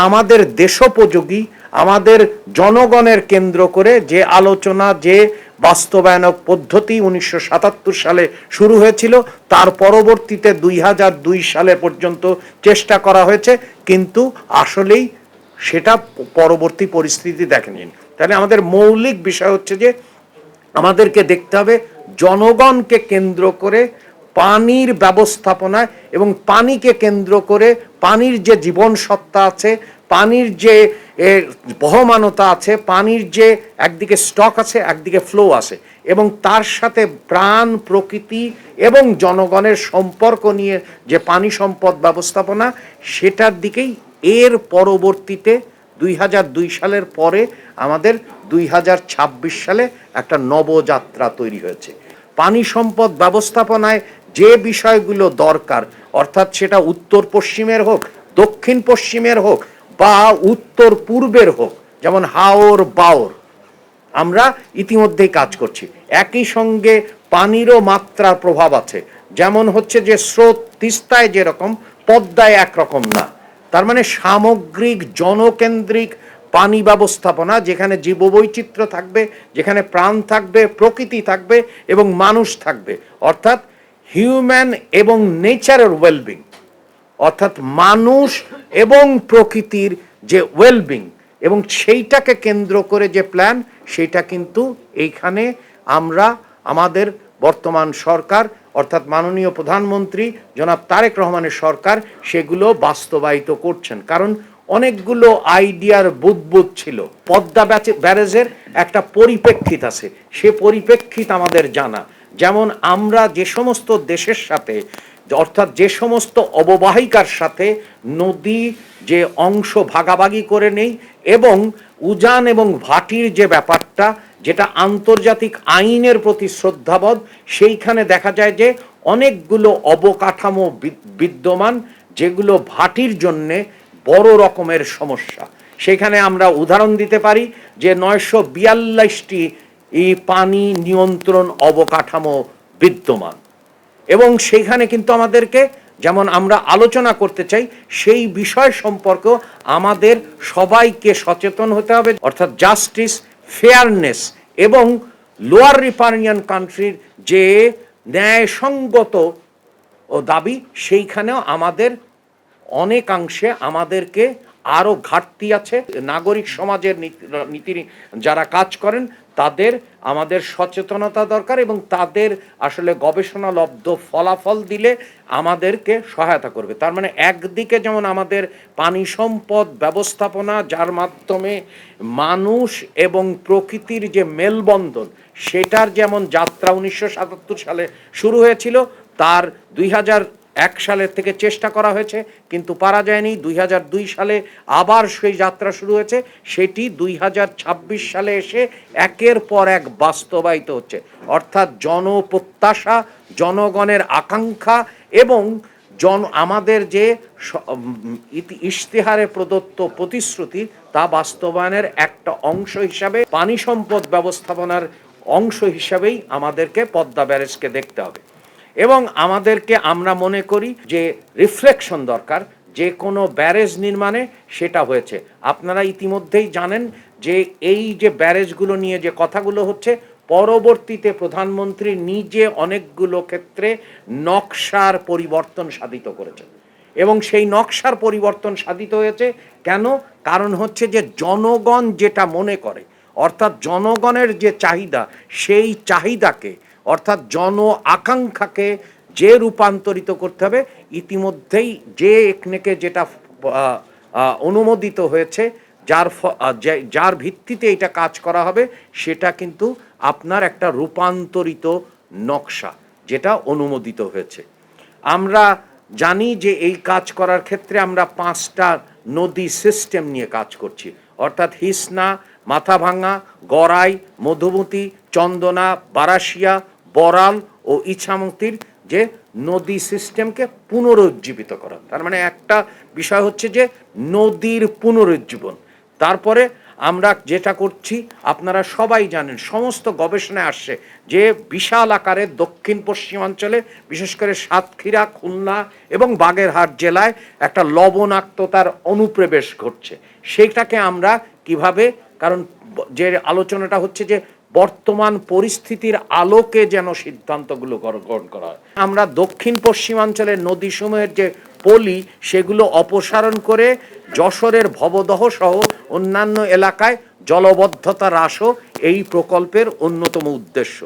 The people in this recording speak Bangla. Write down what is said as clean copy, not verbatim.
আমাদের দেশোপযোগী, আমাদের জনগণের কেন্দ্র করে যে আলোচনা, যে বাস্তবায়নক পদ্ধতি 1977 সালে শুরু হয়েছিল, তার পরবর্তীতে 2002 সালে পর্যন্ত চেষ্টা করা হয়েছে, কিন্তু আসলেই সেটা পরবর্তী পরিস্থিতি দেখেনি। তাহলে আমাদের মৌলিক বিষয় হচ্ছে যে আমাদেরকে দেখতে হবে জনগণকে কেন্দ্র করে পানির ব্যবস্থাপনায়, এবং পানিকে কেন্দ্র করে পানির যে জীবন সত্তা আছে, পানির যে বহমানতা আছে, পানির যে একদিকে স্টক আছে, একদিকে ফ্লো আছে, এবং তার সাথে প্রাণ, প্রকৃতি এবং জনগণের সম্পর্ক নিয়ে যে পানি সম্পদ ব্যবস্থাপনা, সেটার দিকেই এর পরবর্তীতে 2002 সালের পরে আমাদের 2026 সালে একটা নবযাত্রা তৈরি হয়েছে। পানি সম্পদ ব্যবস্থাপনায় যে বিষয়গুলো দরকার, অর্থাৎ সেটা উত্তর পশ্চিমের হোক, দক্ষিণ পশ্চিমের হোক, বা উত্তর পূর্বের হোক, যেমন হাওর বাওর, আমরা ইতিমধ্যেই কাজ করছি। একই সঙ্গে পানিরও মাত্রার প্রভাব আছে, যেমন হচ্ছে যে স্রোত তিস্তায় যেরকম, পদ্মায় একরকম না। তার মানে সামগ্রিক জনকেন্দ্রিক পানি ব্যবস্থাপনা, যেখানে জীববৈচিত্র্য থাকবে, যেখানে প্রাণ থাকবে, প্রকৃতি থাকবে এবং মানুষ থাকবে, অর্থাৎ হিউম্যান এবং নেচারের ওয়েলবিং, অর্থাৎ মানুষ এবং প্রকৃতির যে ওয়েলবিং, এবং সেইটাকে কেন্দ্র করে যে প্ল্যান, সেটা কিন্তু এইখানে আমরা আমাদের বর্তমান সরকার, অর্থাৎ মাননীয় প্রধানমন্ত্রী জনাব তারেক রহমানের সরকার, সেগুলো বাস্তবায়িত করছেন। কারণ অনেকগুলো আইডিয়ার বুদবুদ ছিল। পদ্মা ব্যারেজের একটা পরিপ্রেক্ষিত আছে, সে পরিপ্রেক্ষিত আমাদের জানা। যেমন আমরা যে সমস্ত দেশের সাথে, অর্থাৎ যে সমস্ত অববাহিকার সাথে নদী যে অংশ ভাগাভাগি করে নেই, এবং উজান এবং ভাটির যে ব্যাপারটা, যেটা আন্তর্জাতিক আইনের প্রতি শ্রদ্ধাবোধ, সেইখানে দেখা যায় যে অনেকগুলো অবকাঠামো বিদ্যমান, যেগুলো ভাটির জন্যে বড় রকমের সমস্যা। সেখানে আমরা উদাহরণ দিতে পারি যে 942টি এই পানি নিয়ন্ত্রণ অবকাঠামো বিদ্যমান, এবং সেইখানে কিন্তু আমাদেরকে, যেমন আমরা আলোচনা করতে চাই, সেই বিষয় সম্পর্কেও আমাদের সবাইকে সচেতন হতে হবে। অর্থাৎ জাস্টিস, ফেয়ারনেস এবং লোয়ার রিপারিয়ান কান্ট্রির যে ন্যায়সঙ্গত দাবি, সেইখানেও আমাদের অনেকাংশে আমাদেরকে আরও ঘাটতি আছে। নাগরিক সমাজের নীতি যারা কাজ করেন, তাদের আমাদের সচেতনতা দরকার, এবং তাদের আসলে গবেষণালব্ধ ফলাফল দিলে আমাদেরকে সহায়তা করবে। তার মানে একদিকে যেমন আমাদের পানি সম্পদ ব্যবস্থাপনা, যার মাধ্যমে মানুষ এবং প্রকৃতির যে মেলবন্ধন, সেটার যেমন যাত্রা 1977 সালে শুরু হয়েছিল, তার 2001 সালের থেকে চেষ্টা করা হয়েছে, কিন্তু পারা যায়নি। 2002 সালে আবার সেই যাত্রা শুরু হয়েছে, সেটি 2026 সালে এসে একের পর এক বাস্তবায়িত হচ্ছে। অর্থাৎ জনপ্রত্যাশা, জনগণের আকাঙ্ক্ষা এবং আমাদের যে ইশতেহারে প্রদত্ত প্রতিশ্রুতি, তা বাস্তবায়নের একটা অংশ হিসাবে, পানি সম্পদ ব্যবস্থাপনার অংশ হিসাবেই আমাদেরকে পদ্মা ব্যারেজকে দেখতে হবে। এবং আমাদেরকে, আমরা মনে করি যে রিফ্লেকশন দরকার যে কোনো ব্যারেজ নির্মাণে, সেটা হয়েছে। আপনারা ইতিমধ্যেই জানেন যে এই যে ব্যারেজগুলো নিয়ে যে কথাগুলো হচ্ছে, পরবর্তীতে প্রধানমন্ত্রী নিজে অনেকগুলো ক্ষেত্রে নকশার পরিবর্তন সাধিত করেছেন, এবং সেই নকশার পরিবর্তন সাধিত হয়েছে কেন? কারণ হচ্ছে যে জনগণ যেটা মনে করে, অর্থাৎ জনগণের যে চাহিদা, সেই চাহিদাকে, অর্থাৎ জন আকাঙ্ক্ষাকে যে রূপান্তরিত করতে হবে, ইতিমধ্যেই যে একনেকে যেটা অনুমোদিত হয়েছে, যার ভিত্তিতে এটা কাজ করা হবে, সেটা কিন্তু আপনার একটা রূপান্তরিত নকশা, যেটা অনুমোদিত হয়েছে। আমরা জানি যে এই কাজ করার ক্ষেত্রে আমরা 5টা নদী সিস্টেম নিয়ে কাজ করছি, অর্থাৎ হিসনা, মাথাভাঙা, গড়াই, মধুমতি, চন্দনা, বারাসিয়া, বরাল ও ইছামতির যে নদী সিস্টেমকে পুনরুজ্জীবিত করা। তার মানে একটা বিষয় হচ্ছে যে নদীর পুনরুজ্জীবন। তারপরে আমরা যেটা করছি আপনারা সবাই জানেন, সমস্ত গবেষণায় আসছে যে বিশাল আকারে দক্ষিণ পশ্চিমাঞ্চলে বিশেষ করে সাতক্ষীরা, খুলনা এবং বাগেরহাট জেলায় একটা লবণাক্ততার অনুপ্রবেশ ঘটছে। সেইটাকে আমরা কিভাবে, কারণ যে আলোচনাটা হচ্ছে যে বর্তমান পরিস্থিতির আলোকে যেন সিদ্ধান্তগুলো গ্রহণ করা হয়। আমরা দক্ষিণ পশ্চিমাঞ্চলের নদীসমূহের যে পলি সেগুলো অপসারণ করে যশোরের ভবদহ সহ অন্যান্য এলাকায় জলবদ্ধতা হ্রাসও এই প্রকল্পের অন্যতম উদ্দেশ্য।